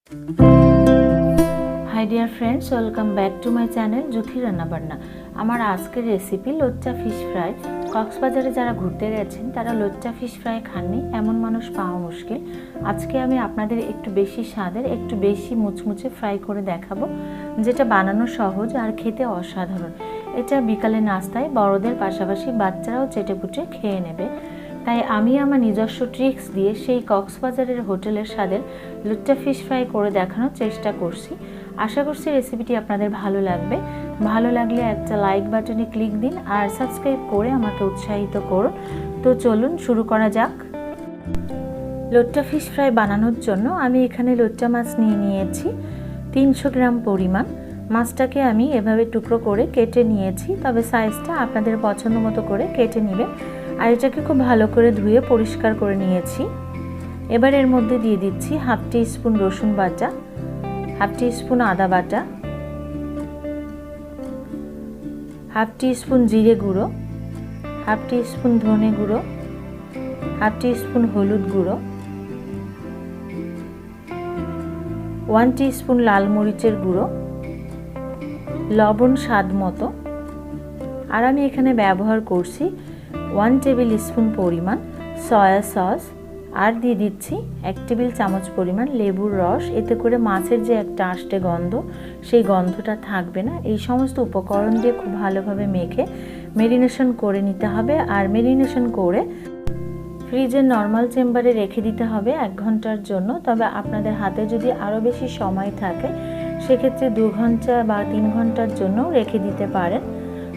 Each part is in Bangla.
High dear friends, welcome back to my channel Juthi Ranna Banna. আমার আজকের রেসিপি লোচ্চা ফিশ ফ্রাই। কক্সবাজারে যারা ঘুরতে গেছেন তারা লোচ্চা ফিশ ফ্রাই খাননি এমন মানুষ পাওয়া মুশকিল। আজকে আমি আপনাদের একটু বেশি স্বাদের, একটু বেশি মুচমুচে ফ্রাই করে দেখাবো, যেটা বানানো সহজ আর খেতে অসাধারণ। এটা বিকালে নাস্তায় বড়দের পাশাপাশি বাচ্চারাও চেটেপুটে খেয়ে নেবে। তাই আমি আমার নিজস্ব ট্রিক্স দিয়ে সেই কক্সবাজারের হোটেলের স্বাদের লোচ্চা ফিশ ফ্রাই করে দেখানোর চেষ্টা করছি। আশা করছি রেসিপিটি আপনাদের ভালো লাগবে। ভালো লাগলে একটা লাইক বাটনে ক্লিক দিন আর সাবস্ক্রাইব করে আমাকে উৎসাহিত করুন। তো চলুন শুরু করা যাক। লোচ্চা ফিশ ফ্রাই বানানোর জন্য আমি এখানে লোচ্চা মাছ নিয়েছি 300 গ্রাম পরিমাণ। মাছটাকে আমি এভাবে টুকরো করে কেটে নিয়েছি, তবে সাইজটা আপনাদের পছন্দ মতো করে কেটে নেবেন। আর এটাকে খুব ভালো করে ধুয়ে পরিষ্কার করে নিয়েছি। এবার এর মধ্যে দিয়ে দিচ্ছি হাফ টি স্পুন রসুন বাটা, হাফ টি স্পুন আদা বাটা, হাফ টি স্পুন জিরে গুঁড়ো, হাফ টি স্পুন ধনে গুঁড়ো, হাফ টি স্পুন হলুদ গুঁড়ো, 1 টি স্পুন লাল মরিচের গুঁড়ো, লবণ স্বাদ মতো। আর আমি এখানে ব্যবহার করছি 1 টেবিল স্পুন পরিমাণ সয়া সস। আর দিয়ে দিচ্ছি 1 টেবিল চামচ পরিমাণ লেবুর রস। এতে করে মাছের যে একটা আষ্টে গন্ধ, সেই গন্ধটা থাকবে না। এই সমস্ত উপকরণ দিয়ে খুব ভালোভাবে মেখে মেরিনেশন করে নিতে হবে। আর মেরিনেশন করে ফ্রিজের নর্মাল চেম্বারে রেখে দিতে হবে 1 ঘন্টার জন্য। তবে আপনাদের হাতে যদি আরও বেশি সময় থাকে সেক্ষেত্রে 2 ঘন্টা বা 3 ঘন্টার জন্য রেখে দিতে পারেন।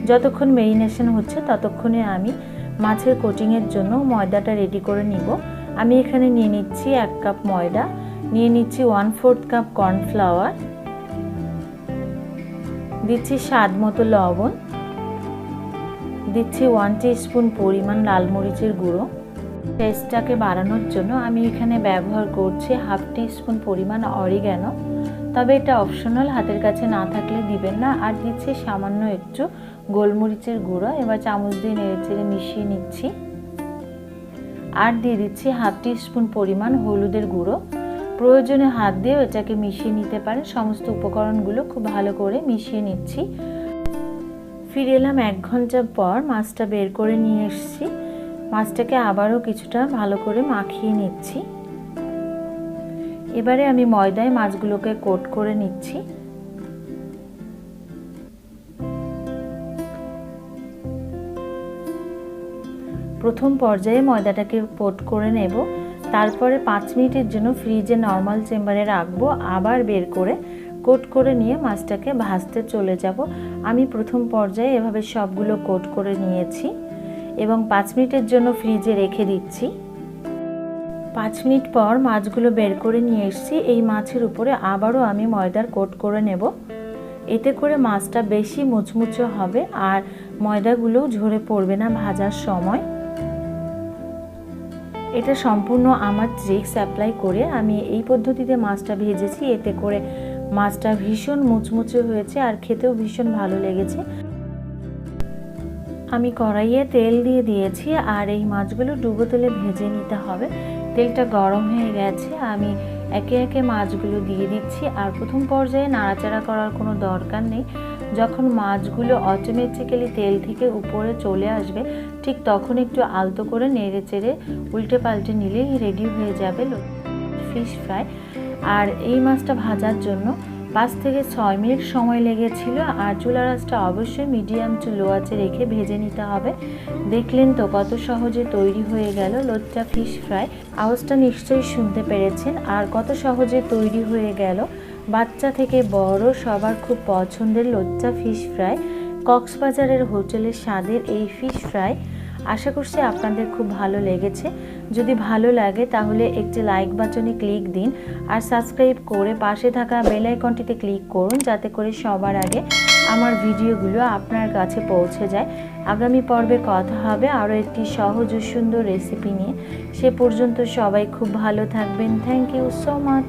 যতক্ষণ মেরিনেশন হচ্ছে ততক্ষণে আমি মাছের কোটিংয়ের জন্য ময়দাটা রেডি করে নিব। আমি এখানে নিয়ে নিচ্ছি 1 কাপ ময়দা, নিয়ে নিচ্ছি 1/4 কাপ কর্নফ্লাওয়ার, দিচ্ছি স্বাদ মতো লবণ, দিচ্ছি 1 টিস্পুন পরিমাণ লাল মরিচের গুঁড়ো। টেস্টটাকে বাড়ানোর জন্য আমি এখানে ব্যবহার করছি হাফ টিস্পুন পরিমাণ অরিগ্যানো, তবে এটা অপশনাল, হাতের কাছে না থাকলে দিবেন না। আর দিচ্ছি সামান্য একটু গোলমরিচের গুঁড়ো। এবার চামচ দিয়ে নেড়েচেড়ে মিশিয়ে নিচ্ছি। আর দিয়ে দিচ্ছি হাফ টিস্পুন পরিমাণ হলুদের গুঁড়ো। প্রয়োজনে হাত দিয়ে এটাকে মিশিয়ে নিতে পারেন। সমস্ত উপকরণগুলো খুব ভালো করে মিশিয়ে নিচ্ছি। ফিরে এলাম 1 ঘন্টা পর, মাছটা বের করে নিয়ে এসেছি। মাছটাকে আবারও কিছুটা ভালো করে মাখিয়ে নিচ্ছি। এবারে আমি ময়দায় মাছগুলোকে কোট করে নিচ্ছি। প্রথম পর্যায়ে ময়দাটাকে কোট করে নেব, তারপরে 5 মিনিটের জন্য ফ্রিজে নর্মাল চেম্বারে রাখবো। আবার বের করে কোট করে নিয়ে মাছটাকে ভাজতে চলে যাব। আমি প্রথম পর্যায়ে এভাবে সবগুলো কোট করে নিয়েছি এবং 5 মিনিটের জন্য ফ্রিজে রেখে দিচ্ছি। 5 মিনিট পর মাছগুলো বের করে নিয়ে এসেছি। এই মাছের উপরে আবারও আমি ময়দার কোট করে নেব। এতে করে মাছটা বেশি মুচমুচে হবে আর ময়দাগুলোও ঝরে পড়বে না ভাজার সময়। এটা সম্পূর্ণ আমার ট্রিক্স অ্যাপ্লাই করে আমি এই পদ্ধতিতে মাছটা ভেজেছি। এতে করে মাছটা ভীষণ মুচমুচে হয়েছে আর খেতেও ভীষণ ভালো লেগেছে। আমি কড়াইয়ে তেল দিয়ে দিয়েছি আর এই মাছগুলো ডুবো তেলে ভেজে নিতে হবে। তেলটা গরম হয়ে গেছে, আমি একে একে মাছগুলো দিয়ে দিচ্ছি। আর প্রথম পর্যায়ে নাড়াচাড়া করার কোনো দরকার নেই। যখন মাছগুলো অটোমেটিক্যালি তেল থেকে উপরে চলে আসবে ঠিক তখন একটু আলতো করে নেড়ে চেড়ে উল্টে পাল্টে নিলেই রেডি হয়ে যাবে ফিশ ফ্রাই। আর এই মাছটা ভাজার জন্য 5 থেকে 6 মিনিট সময় লেগেছিল। আর চুলার আঁচটা অবশ্যই মিডিয়াম টু লো আঁচে রেখে ভেজে নিতে হবে। দেখলেন তো কত সহজে তৈরি হয়ে গেল লোচ্চা ফিশ ফ্রাই। আওয়াজটা নিশ্চয়ই শুনতে পেরেছেন। আর কত সহজে তৈরি হয়ে গেল বাচ্চা থেকে বড় সবার খুব পছন্দের লোচ্চা ফিশ ফ্রাই। কক্সবাজারের হোটেলের স্বাদের এই ফিশ ফ্রাই আশা করছি আপনাদের খুব ভালো লেগেছে। যদি ভালো লাগে তাহলে একটি লাইক বাটনে ক্লিক দিন আর সাবস্ক্রাইব করে পাশে থাকা বেল আইকনটিতে ক্লিক করুন, যাতে করে সবার আগে আমার ভিডিওগুলো আপনার কাছে পৌঁছে যায়। আগামী পর্বে কথা হবে আরও একটি সহজ ও সুন্দর রেসিপি নিয়ে। সে পর্যন্ত সবাই খুব ভালো থাকবেন। Thank you so much.